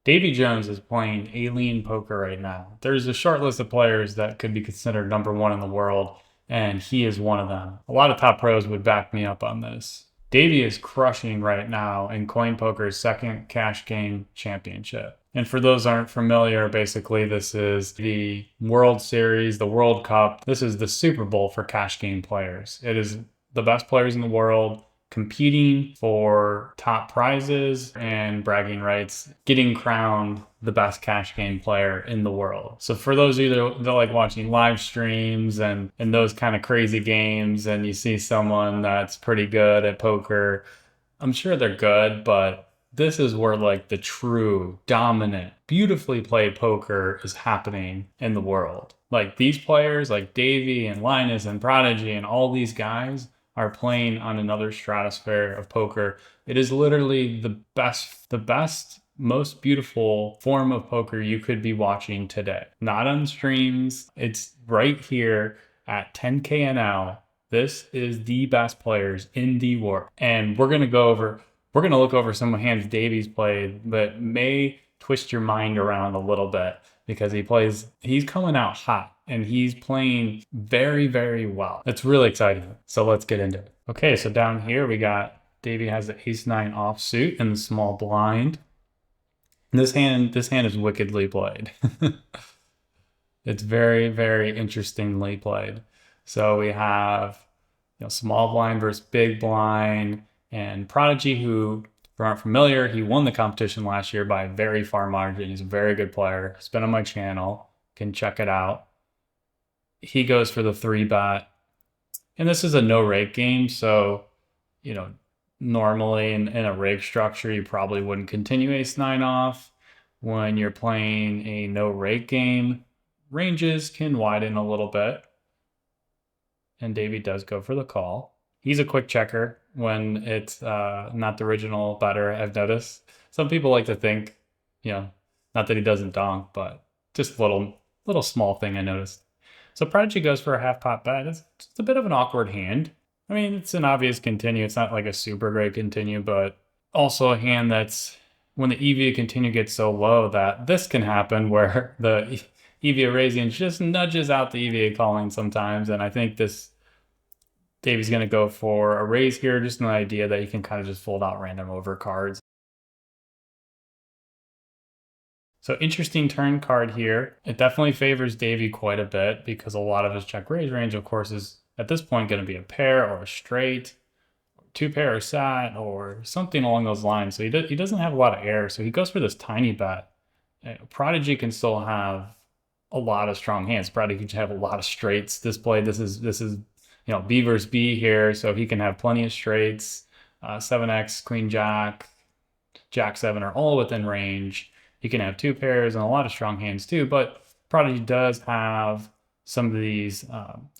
DavyJones is playing alien poker right now. There's a short list of players that could be considered #1 in the world, and he is one of them. A lot of top pros would back me up on this. Davy is crushing right now in Coinpoker's second cash game championship. And for those who aren't familiar, basically this is the World Series, the World Cup. This is the Super Bowl for cash game players. It is the best players in the world competing for top prizes and bragging rights, getting crowned the best cash game player in the world. So for those of you that like watching live streams and those kind of crazy games, and you see someone that's pretty good at poker, I'm sure they're good, but this is where like the true, dominant, beautifully played poker is happening in the world. Like these players like Davy and Linus and Prodigy and all these guys are playing on another stratosphere of poker. It is literally the best, most beautiful form of poker you could be watching today. Not on streams. It's right here at 10K NL. This is the best players in the world. And we're going to look over some hands Davy's played that may twist your mind around a little bit, because he's coming out hot and he's playing very, very well. It's really exciting. So let's get into it. Okay, so down here we got Davy has the ace-9 offsuit in the small blind. This hand is wickedly played. It's very, very interestingly played. So we have small blind versus big blind, and Prodigy, who, if you aren't familiar, he won the competition last year by a very far margin. He's a very good player. He's been on my channel. Can check it out. He goes for the 3-bet. And this is a no rake game, so normally in a rake structure you probably wouldn't continue ace-9 off. When you're playing a no rake game, ranges can widen a little bit. And Davy does go for the call. He's a quick checker when it's not the original better, I've noticed. Some people like to think, not that he doesn't donk, but just a little small thing I noticed. So Prodigy goes for a half pot bet. It's a bit of an awkward hand. I mean, it's an obvious continue. It's not like a super great continue, but also a hand that's, when the EV continue gets so low that this can happen, where the EV raising just nudges out the EVA calling sometimes. And I think Davy's going to go for a raise here, just an idea that you can kind of just fold out random over cards. So interesting turn card here. It definitely favors Davy quite a bit, because a lot of his check raise range, of course, is at this point going to be a pair or a straight, or 2-pair or sat, or something along those lines. So he doesn't have a lot of air, so he goes for this tiny bet. Prodigy can still have a lot of strong hands. Prodigy can have a lot of straights displayed. This is B versus B here, so he can have plenty of straights. 7x, queen jack, jack 7 are all within range. He can have 2 pairs and a lot of strong hands too, but Prodigy does have some of these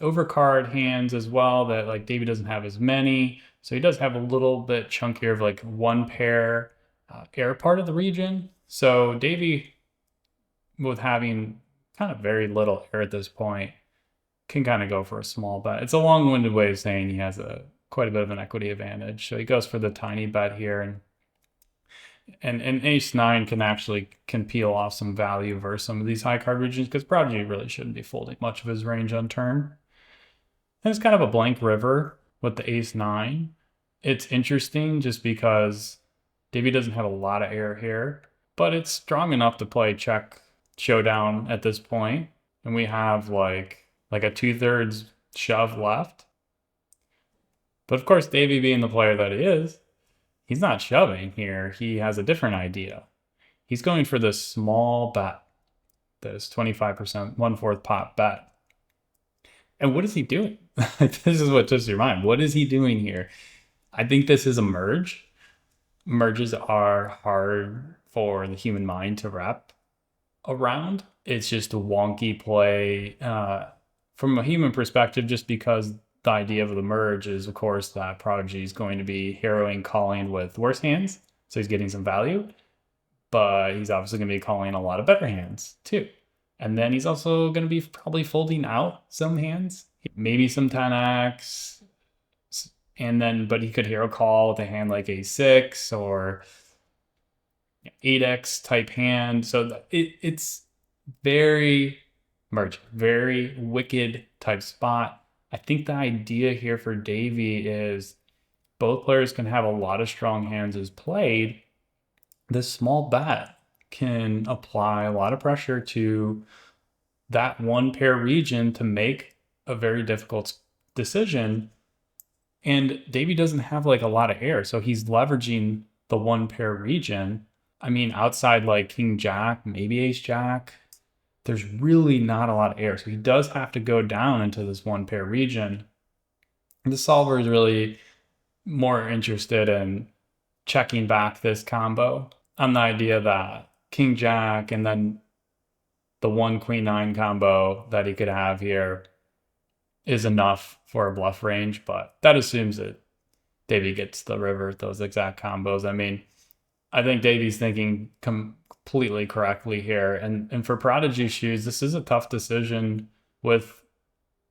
overcard hands as well that like Davy doesn't have as many. So he does have a little bit chunkier of like 1-pair air part of the region. So Davy, with having kind of very little air at this point, can kind of go for a small bet. It's a long-winded way of saying he has quite a bit of an equity advantage. So he goes for the tiny bet here, and ace-9 can peel off some value versus some of these high card regions, because Prodigy really shouldn't be folding much of his range on turn. And it's kind of a blank river with the ace-9. It's interesting just because Davy doesn't have a lot of air here, but it's strong enough to play check showdown at this point. And we have like a 2/3 shove left. But of course, Davy, being the player that he is, he's not shoving here. He has a different idea. He's going for this small bet, this 25%, 1/4 pot bet. And what is he doing? This is what twists your mind. What is he doing here? I think this is a merge. Merges are hard for the human mind to wrap around. It's just a wonky play from a human perspective, just because the idea of the merge is, of course, that Prodigy is going to be heroing calling with worse hands, so he's getting some value, but he's obviously going to be calling a lot of better hands too. And then he's also going to be probably folding out some hands, maybe some 10x, but he could hero call with a hand like a6, or 8x type hand. So it's very merge, very wicked type spot. I think the idea here for Davy is both players can have a lot of strong hands as played. This small bet can apply a lot of pressure to that one pair region to make a very difficult decision. And Davy doesn't have like a lot of air, so he's leveraging the one pair region. I mean, outside like King Jack, maybe Ace Jack, there's really not a lot of air. So he does have to go down into this one pair region. The solver is really more interested in checking back this combo on the idea that King Jack and then the 1 Queen 9 combo that he could have here is enough for a bluff range, but that assumes that Davy gets the river with those exact combos. I mean, I think Davy's thinking completely correctly here. And for Prodigy shoes, this is a tough decision with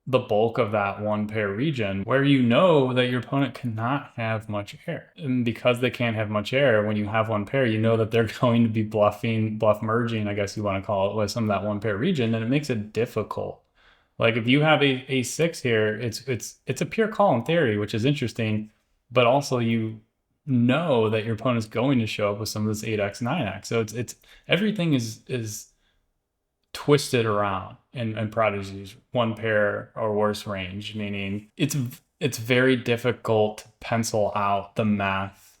the bulk of that one pair region where you know that your opponent cannot have much air. And because they can't have much air, when you have one pair, you know that they're going to be bluff merging, I guess you want to call it, with some of that one pair region, and it makes it difficult. Like if you have a 6 here, it's a pure call in theory, which is interesting, but also you know that your opponent's going to show up with some of this 8x, 9x. So it's everything is twisted around in Prodigy's one pair or worse range, meaning it's very difficult to pencil out the math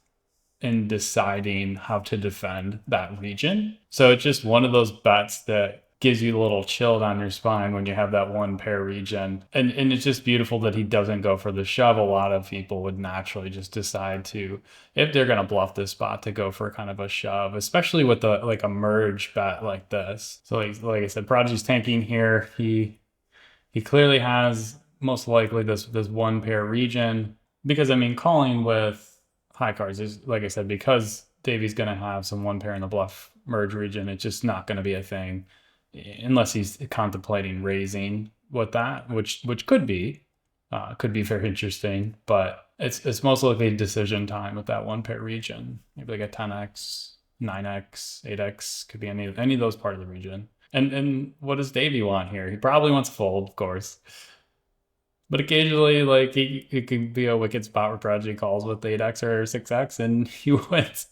in deciding how to defend that region. So it's just one of those bets that gives you a little chill down your spine when you have that one pair region. And it's just beautiful that he doesn't go for the shove. A lot of people would naturally just decide to, if they're going to bluff this spot, to go for kind of a shove, especially with like a merge bet like this. So like I said, Prodigy's tanking here. He clearly has most likely this one pair region, because I mean, calling with high cards is, like I said, because Davy's going to have some one pair in the bluff merge region, it's just not going to be a thing unless he's contemplating raising with that, which could be very interesting, but it's most likely decision time with that one pair region. Maybe like a 10x, 9x, 8x, could be any of those part of the region. And what does Davy want here? He probably wants fold, of course. But occasionally, like, it can be a wicked spot where Prodigy calls with 8x or 6x and he wins.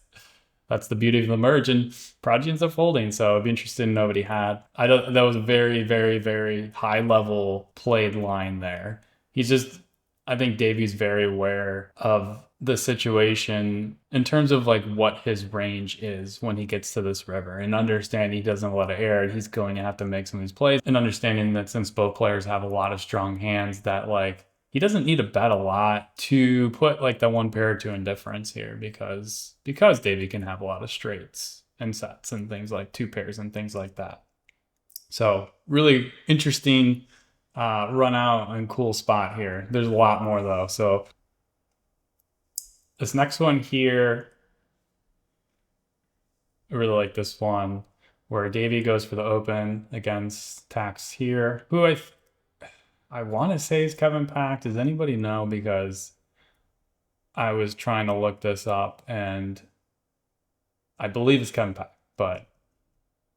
That's the beauty of the merge, and Prodigy ends up folding, so I'd be interested to know what he had. That was a very, very, very high level played line there. I think Davy's very aware of the situation in terms of like what his range is when he gets to this river, and understanding he doesn't have a lot of air, he's going to have to make some of these plays, and understanding that since both players have a lot of strong hands, that like he doesn't need to bet a lot to put like the one pair to indifference here, because Davy can have a lot of straights and sets and things like 2 pairs and things like that. So really interesting run out and cool spot here. There's a lot more though. So this next one here, I really like this one where Davy goes for the open against Tax here, who I want to say is Kevin Pack. Does anybody know? Because I was trying to look this up and I believe it's Kevin Pack, but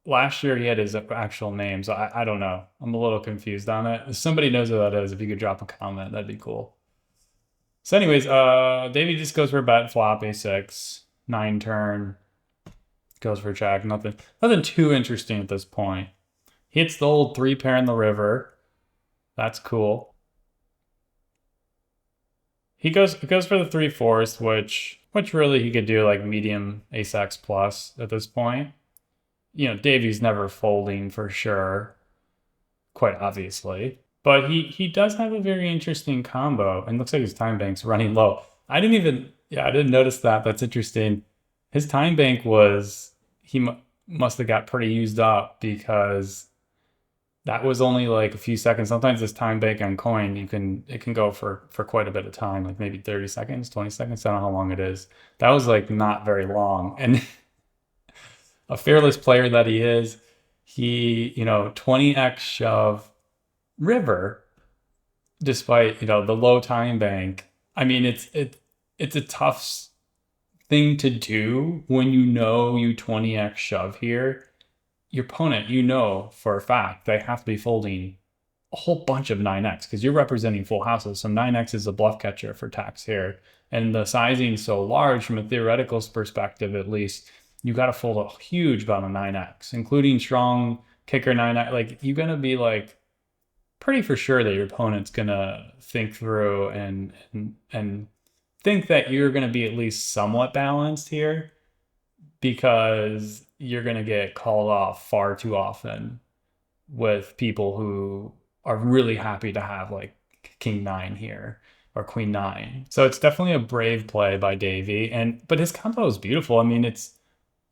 last year he had his actual name, so I don't know. I'm a little confused on it. If somebody knows who that is, if you could drop a comment, that'd be cool. So anyways, Davy just goes for a bet flop, a6, 9 turn, goes for check. Nothing too interesting at this point. Hits the old 3 pair in the river. That's cool. He goes for the 3/4, which really he could do like medium ace-x plus at this point. You know, Davy's never folding for sure, quite obviously. But he does have a very interesting combo, and looks like his time bank's running low. I didn't notice that. That's interesting. His time bank he must have got pretty used up, because that was only like a few seconds. Sometimes this time bank on coin, it can go for quite a bit of time, like maybe 30 seconds, 20 seconds. I don't know how long it is. That was like not very long. And a fearless player that he is, he, 20x shove river, despite, the low time bank. I mean, it's a tough thing to do when you know you 20x shove here. Your opponent, you know for a fact, they have to be folding a whole bunch of 9x because you're representing full houses. So 9x is a bluff catcher for tax here. And the sizing is so large from a theoretical perspective, at least, you got to fold a huge amount of 9x, including strong kicker 9x. Like, you're going to be like pretty for sure that your opponent's going to think through and think that you're going to be at least somewhat balanced here, because you're going to get called off far too often with people who are really happy to have like king 9 here or queen 9. So it's definitely a brave play by Davy, but his combo is beautiful. I mean, it's,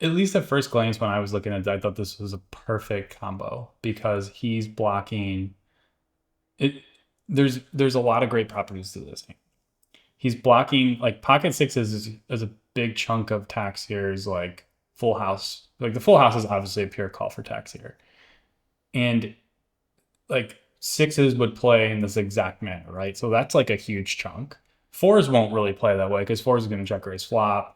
at least at first glance when I was looking at it, I thought this was a perfect combo because he's blocking it. There's a lot of great properties to this thing. He's blocking, like, pocket sixes is a big chunk of tax here, is like full house. Like, the full house is obviously a pure call for tax here. And like sixes would play in this exact manner, right? So that's like a huge chunk. Fours won't really play that way because fours is going to check raise flop.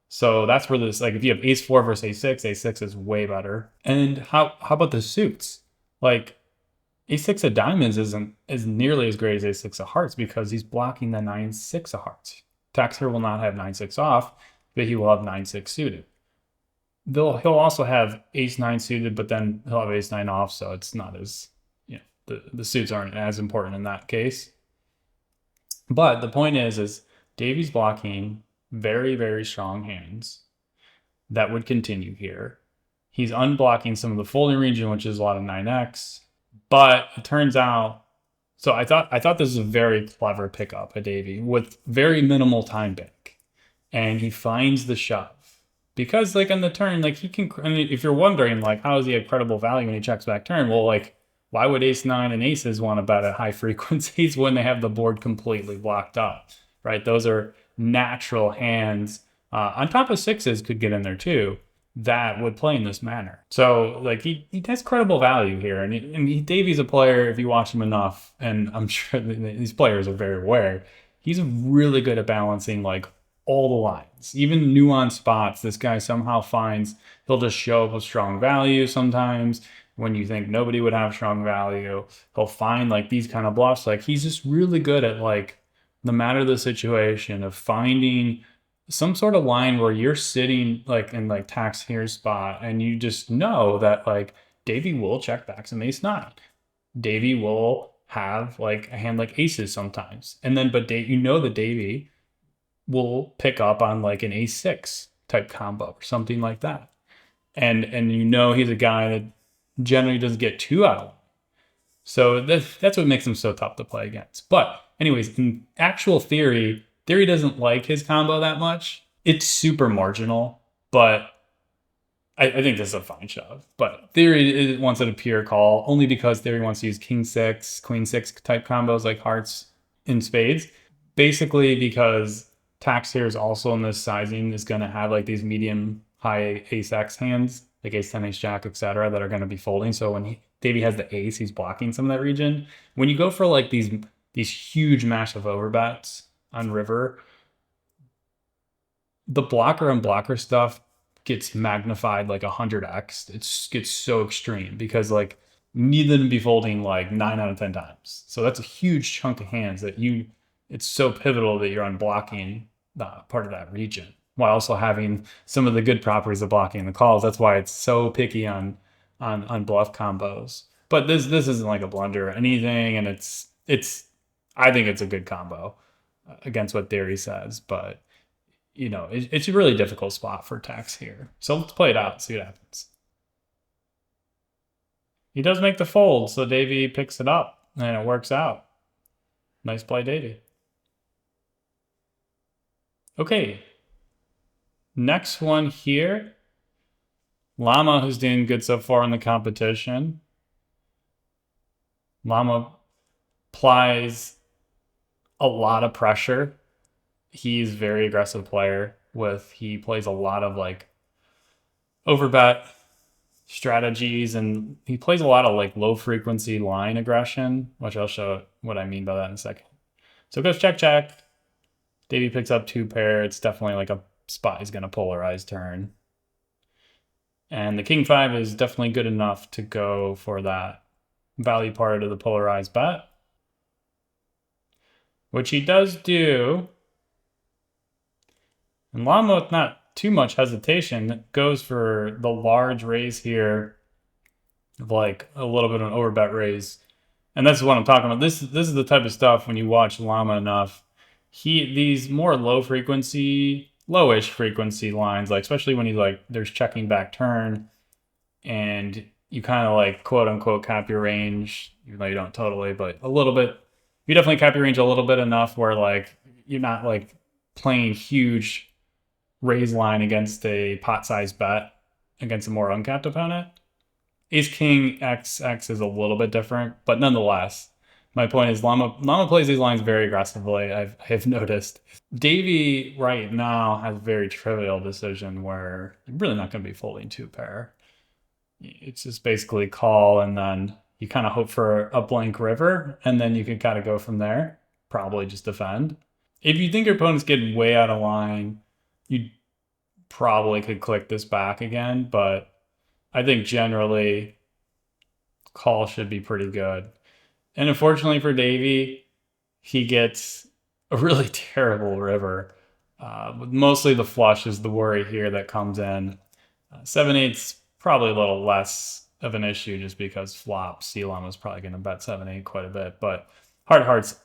So that's where this, like, if you have ace 4 versus a6, a6 is way better. And how about the suits? Like, a6 of diamonds isn't as nearly as great as a6 of hearts because he's blocking the 9-6 of hearts. Tax here will not have 9-6 off, but he will have 9-6 suited. He'll also have ace 9 suited, but then he'll have ace 9 off, so it's not as, you know, the suits aren't as important in that case. But the point is Davy's blocking very, very strong hands that would continue here. He's unblocking some of the folding region, which is a lot of 9x. But it turns out, so I thought this was a very clever pickup at Davy with very minimal time bank. And he finds the shove. Because, like, on the turn, like, he can, I mean, if you're wondering, like, how is he at credible value when he checks back turn? Well, like, why would ace 9 and aces want to bet at high frequencies when they have the board completely blocked up, right? Those are natural hands. On top of sixes could get in there too, that would play in this manner. So, like, he has credible value here. And Davy's a player, if you watch him enough, and I'm sure these players are very aware, he's really good at balancing, like, all the lines, even nuanced spots. This guy somehow finds, he'll just show up with strong value sometimes when you think nobody would have strong value. He'll find, like, these kind of bluffs. Like, he's just really good at, like, no matter the situation, of finding some sort of line where you're sitting, like, in, like, tax here spot, and you just know that, like, Davy will check back some ace 9. Davy will have, like, a hand like aces sometimes. And then, but you know that Davy will pick up on, like, an ace 6 type combo or something like that. And you know he's a guy that generally doesn't get too out of line. So that's what makes him so tough to play against. But anyways, in actual theory doesn't like his combo that much. It's super marginal, but I think this is a fine shove. But theory wants it a pure call, only because theory wants to use king 6, queen 6 type combos like hearts and spades. Basically because tax here is also in this sizing is going to have, like, these medium high ace x hands, like ace 10, ace jack, etc., that are going to be folding. So when Davy has the ace, he's blocking some of that region. When you go for, like, these huge massive overbets on river, the blocker and blocker stuff gets magnified like 100x. It gets so extreme because, like, need them to be folding like 9 out of 10 times. So that's a huge chunk of hands that it's so pivotal that you're unblocking part of that region while also having some of the good properties of blocking the calls. That's why it's so picky on bluff combos. But this isn't like a blunder or anything, and it's I think it's a good combo against what theory says. But, you know, it's a really difficult spot for tax here. So let's play it out and see what happens. He does make the fold, so Davy picks it up, and it works out. Nice play, Davy. Okay. Next one here. Lama, who's doing good so far in the competition. Lama applies a lot of pressure. He's a very aggressive player. He plays a lot of, like, overbet strategies, and he plays a lot of, like, low frequency line aggression, which I'll show what I mean by that in a second. So it goes check check. Davy picks up 2 pair. It's definitely like a spot is going to polarize turn. And the king 5 is definitely good enough to go for that value part of the polarized bet, which he does do. And Lama, with not too much hesitation, goes for the large raise here, of like a little bit of an overbet raise. And that's what I'm talking about. This is the type of stuff when you watch Lama enough. These more lowish frequency lines, like especially when he's like there's checking back turn, and you kind of like quote unquote cap your range, even though you don't totally, but a little bit. You definitely cap your range a little bit enough where like you're not like playing huge raise line against a pot size bet against a more uncapped opponent. Ace King XX is a little bit different, but nonetheless, my point is Lama plays these lines very aggressively. I've noticed. Davy right now has a very trivial decision where you're really not going to be folding 2-pair. It's just basically call, and then you kind of hope for a blank river, and then you can kind of go from there. Probably just defend. If you think your opponent's getting way out of line, you probably could click this back again, but I think generally call should be pretty good. And unfortunately for Davy, he gets a really terrible river. Mostly the flush is the worry here that comes in. 7-8's probably a little less of an issue just because flop SeaLama is probably going to bet 7-8 quite a bit. But heart's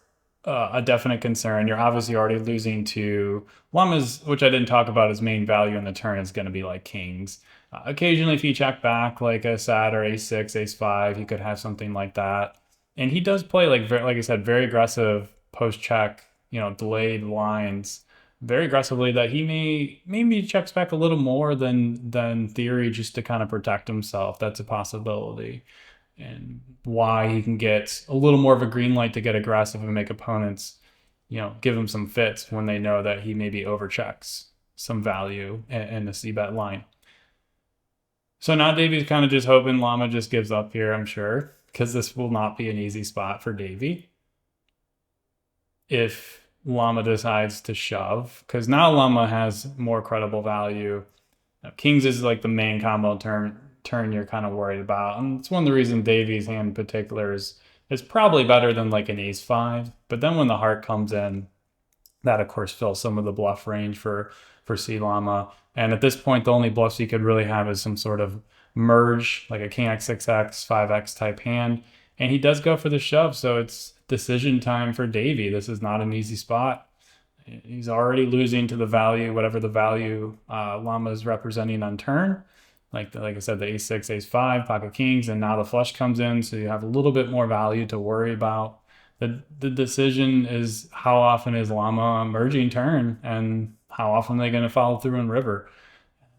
a definite concern. You're obviously already losing to Lama's, which I didn't talk about, his main value in the turn is going to be like kings. Occasionally, if you check back like a Sat or Ace-6, Ace-5, he could have something like that. And he does play, like I said, very aggressive post-check, delayed lines very aggressively that he maybe checks back a little more than theory just to kind of protect himself. That's a possibility. And why he can get a little more of a green light to get aggressive and make opponents, give him some fits when they know that he maybe overchecks some value in the c-bet line. So now Davy's kind of just hoping Lama just gives up here, I'm sure, because this will not be an easy spot for Davy if Lama decides to shove, because now Lama has more credible value. Kings is like the main combo turn you're kind of worried about, and it's one of the reasons Davy's hand in particular is probably better than like an Ace-5. But then when the heart comes in, that of course fills some of the bluff range for SeaLama. And at this point, the only bluffs you could really have is some sort of merge, like a King X6X, 5X type hand. And he does go for the shove, so it's decision time for Davy. This is not an easy spot. He's already losing to the value, whatever the value Lama is representing on turn. Like I said, the Ace-6, Ace-5, pocket kings, and now the flush comes in, so you have a little bit more value to worry about. The decision is how often is Lama merging turn, and how often are they going to follow through in river.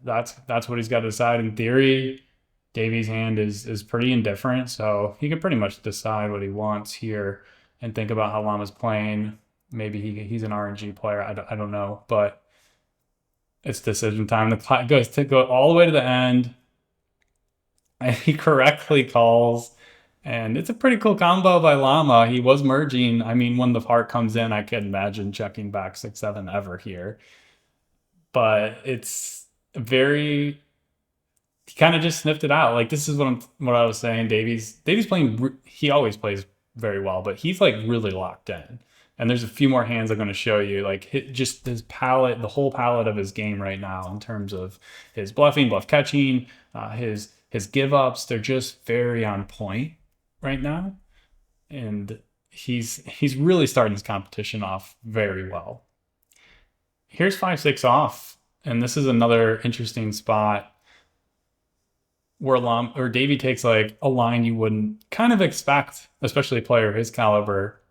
That's what he's got to decide. In theory, Davy's hand is pretty indifferent, so he can pretty much decide what he wants here and think about how Lama's playing. Maybe he's an RNG player. I don't know, but it's decision time. The clock goes to go all the way to the end, and he correctly calls. And it's a pretty cool combo by Lama. He was merging. I mean, when the heart comes in, I can't imagine checking back 6-7 ever here. But it's very... He kind of just sniffed it out. Like, this is what I was saying. Davy's playing... He always plays very well, but he's, like, really locked in. And there's a few more hands I'm going to show you. Like, just his palette, the whole palette of his game right now in terms of his bluffing, bluff catching, his give-ups. They're just very on point right now, and he's really starting his competition off very well. Here's 5-6 off, and this is another interesting spot where Davy takes like a line you wouldn't kind of expect, especially a player of his caliber.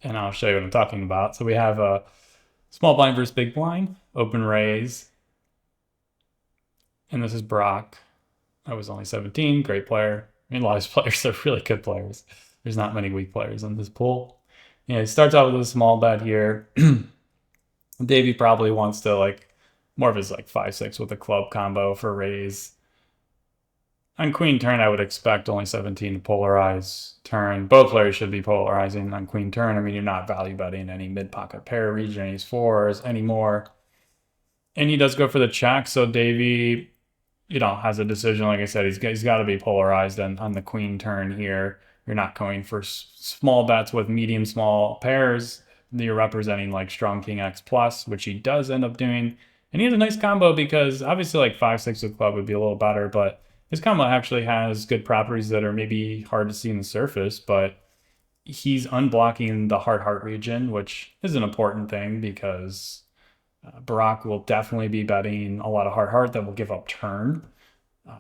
And I'll show you what I'm talking about. So we have a small blind versus big blind, open raise, and this is Brock. I was only 17, great player. I mean, a lot of these players are really good players. There's not many weak players in this pool. It starts out with a small bet here. Davy probably wants to like more of his like 5-6 with a club combo for raise. On queen turn, I would expect only 17 to polarize turn. Both players should be polarizing on queen turn. I mean, you're not value betting any mid-pocket pair region, ace fours anymore. And he does go for the check, so Davy, has a decision. Like I said, he's got to be polarized on the queen turn here. You're not going for small bets with medium small pairs. You're representing like strong king X plus, which he does end up doing. And he has a nice combo because obviously like 5-6 of club would be a little better, but his combo actually has good properties that are maybe hard to see in the surface, but he's unblocking the heart region, which is an important thing because Barack will definitely be betting a lot of heart that will give up turn,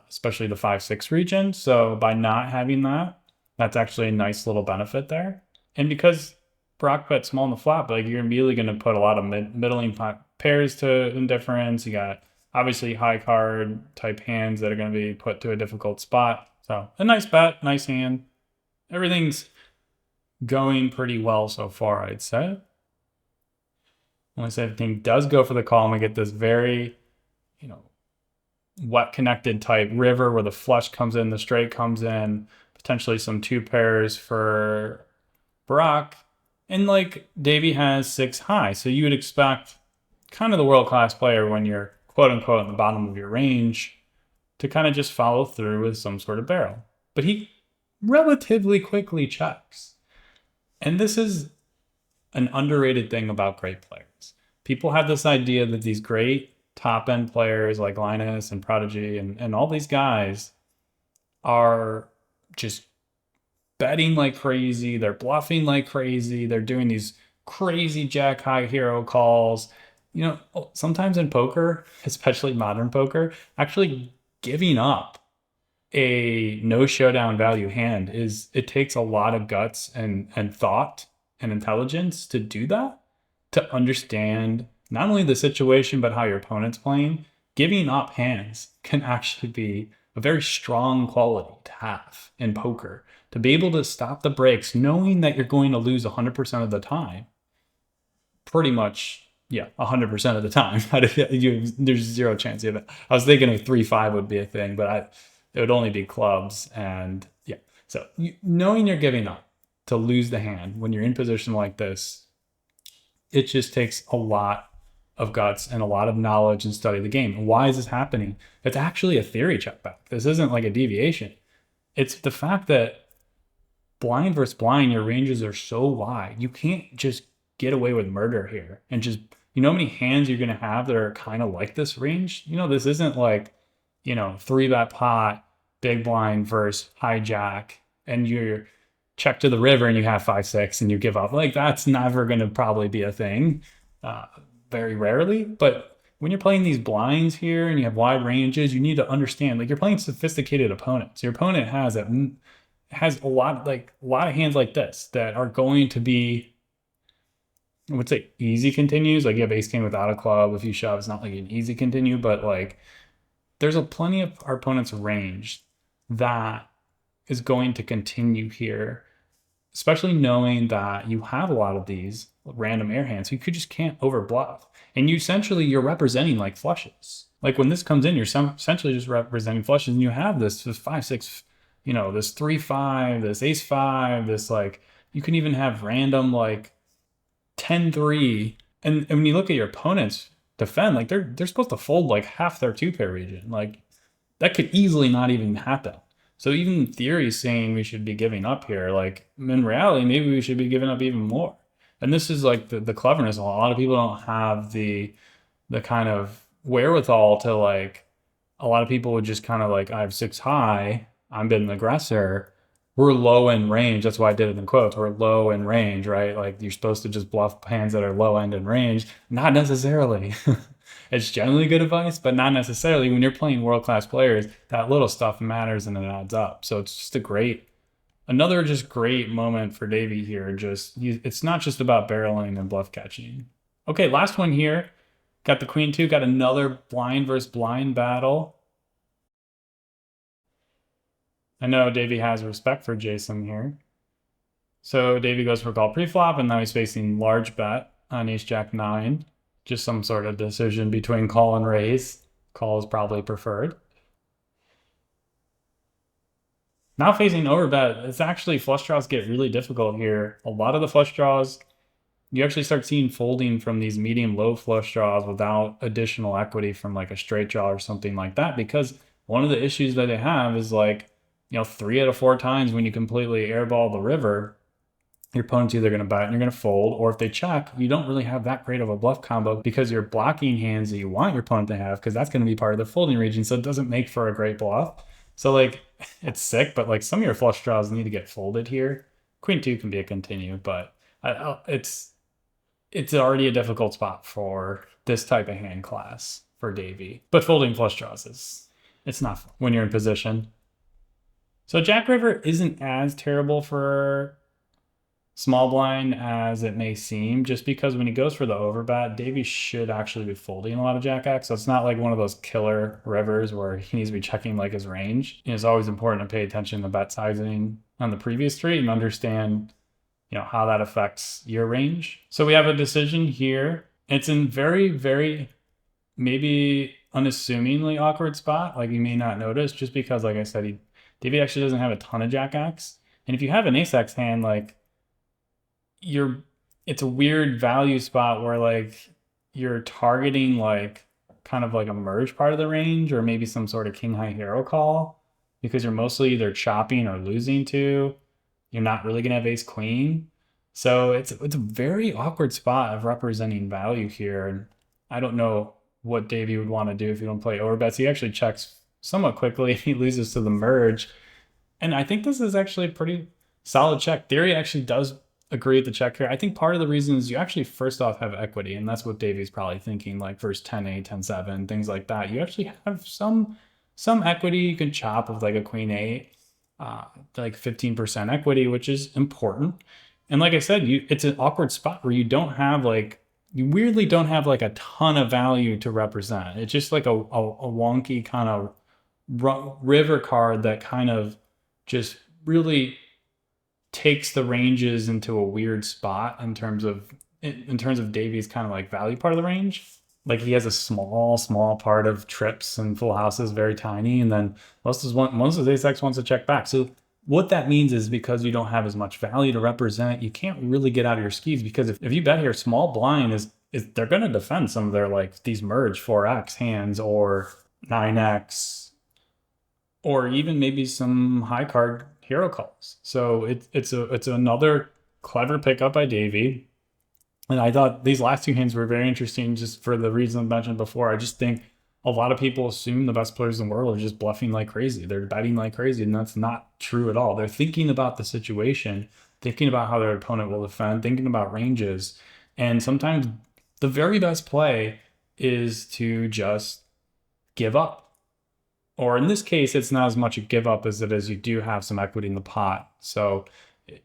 especially the 5-6 region. So by not having that, that's actually a nice little benefit there. And because Barack bet small in the flop, like you're immediately going to put a lot of middling pairs to indifference. You got obviously high card type hands that are going to be put to a difficult spot. So a nice bet, nice hand. Everything's going pretty well so far, I'd say. Once everything does go for the call and we get this very, wet connected type river where the flush comes in, the straight comes in, potentially some 2 pairs for Barack. And like Davy has 6 high. So you would expect kind of the world-class player when you're quote unquote at the bottom of your range to kind of just follow through with some sort of barrel. But he relatively quickly checks. And this is an underrated thing about great players. People have this idea that these great top-end players like Linus and Prodigy and all these guys are just betting like crazy. They're bluffing like crazy. They're doing these crazy jack high hero calls. Sometimes in poker, especially modern poker, actually giving up a no showdown value hand it takes a lot of guts and thought and intelligence to do that, to understand not only the situation but how your opponent's playing. Giving up hands can actually be a very strong quality to have in poker, to be able to stop the breaks knowing that you're going to lose 100% of the time. Pretty much, 100% of the time. There's zero chance of it. I was thinking of 3-5 would be a thing, but it would only be clubs. And so knowing you're giving up to lose the hand when you're in position like this, it just takes a lot of guts and a lot of knowledge and study of the game. And why is this happening? It's actually a theory check back. This isn't like a deviation. It's the fact that blind versus blind, your ranges are so wide. You can't just get away with murder here and just, how many hands you're going to have that are kind of like this range? This isn't like, 3-bet pot, big blind versus hijack, and you're check to the river and you have 5-6 and you give up. Like that's never going to probably be a thing, very rarely. But when you're playing these blinds here and you have wide ranges, you need to understand, like you're playing sophisticated opponents. Your opponent has a lot of hands like this that are going to be, I would say, easy continues. Like you have ace king without a club. If you shove, it's not like an easy continue, but like there's plenty of our opponent's range that is going to continue here, especially knowing that you have a lot of these random air hands. So you just can't over bluff. And you're representing like flushes. Like when this comes in, you're essentially just representing flushes, and you have this 5-6, this 3-5, this ace-5, this like, you can even have random like 10-3. And when you look at your opponents defend, like they're supposed to fold like half their 2-pair region. Like that could easily not even happen. So even in theory saying we should be giving up here, like in reality, maybe we should be giving up even more. And this is like the cleverness. A lot of people don't have the kind of wherewithal to like, a lot of people would just kind of like, I have 6 high, I'm been an aggressor. We're low in range. That's why I did it in quotes. We're low in range, right? Like you're supposed to just bluff hands that are low end in range. Not necessarily. It's generally good advice, but not necessarily. When you're playing world-class players, that little stuff matters and it adds up. So it's just another just great moment for Davy here. It's not just about barreling and bluff catching. Okay, last one here. Got the queen 2, got another blind versus blind battle. I know Davy has respect for Jason here. So Davy goes for call pre-flop, and now he's facing large bet on ace-jack 9. Just some sort of decision between call and raise. Call is probably preferred. Now facing overbet, it's actually flush draws get really difficult here. A lot of the flush draws you actually start seeing folding from these medium low flush draws without additional equity from like a straight draw or something like that, because one of the issues that they have is like, 3 out of 4 times when you completely airball the river, your opponent's either going to bet and you're going to fold, or if they check, you don't really have that great of a bluff combo because you're blocking hands that you want your opponent to have, because that's going to be part of the folding region. So it doesn't make for a great bluff. So like, it's sick, but like some of your flush draws need to get folded here. Queen 2 can be a continue, but it's already a difficult spot for this type of hand class for Davy. But folding flush draws it's not fun when you're in position. So Jack River isn't as terrible for small blind as it may seem, just because when he goes for the overbet, Davy should actually be folding a lot of Jack X. So it's not like one of those killer rivers where he needs to be checking like his range. It's always important to pay attention to bet sizing on the previous street and understand, how that affects your range. So we have a decision here. It's in very, very maybe unassumingly awkward spot. Like you may not notice, just because, like I said, Davy actually doesn't have a ton of Jack X. And if you have an Ace X hand, like it's a weird value spot where like you're targeting like kind of like a merge part of the range, or maybe some sort of king high hero call, because you're mostly either chopping or losing to. You're not really gonna have ace queen. So it's a very awkward spot of representing value here. And I don't know what Davy would want to do if you don't play overbets. He actually checks somewhat quickly. He loses to the merge. And I think this is actually a pretty solid check. Theory actually does agree with the check here. I think part of the reason is you actually first off have equity, and that's what Davy's probably thinking, like first 10-8, 10-7, things like that. You actually have some equity. You can chop with like a queen 8, like 15% equity, which is important. And like I said, it's an awkward spot where you weirdly don't have like a ton of value to represent. It's just like a wonky kind of river card that kind of just really takes the ranges into a weird spot in terms of Davy's kind of like value part of the range. Like he has a small part of trips and full houses, very tiny, and then most of his ace wants to check back. So what that means is, because you don't have as much value to represent, you can't really get out of your skis, because if you bet here, small blind is they're going to defend some of their like these merge 4x hands or 9x, or even maybe some high card hero calls. So it's another clever pickup by Davy. And I thought these last 2 hands were very interesting, just for the reason I mentioned before. I just think a lot of people assume the best players in the world are just bluffing like crazy. They're betting like crazy, and that's not true at all. They're thinking about the situation, thinking about how their opponent will defend, thinking about ranges. And sometimes the very best play is to just give up. Or in this case, it's not as much a give up as it is you do have some equity in the pot. So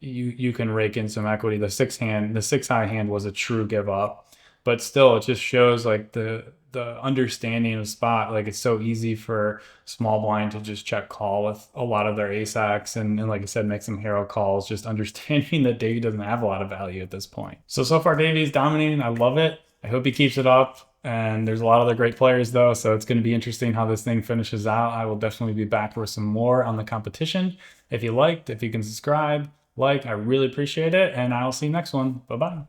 you can rake in some equity. The 6 high hand was a true give up, but still it just shows like the understanding of spot. Like it's so easy for small blind to just check call with a lot of their ace X, and like I said, make some hero calls, just understanding that Davy doesn't have a lot of value at this point. So far Davy's dominating. I love it. I hope he keeps it up. And there's a lot of other great players though, so it's going to be interesting how this thing finishes out. I will definitely be back for some more on the competition. If you can subscribe, I really appreciate it, and I'll see you next one. Bye-bye.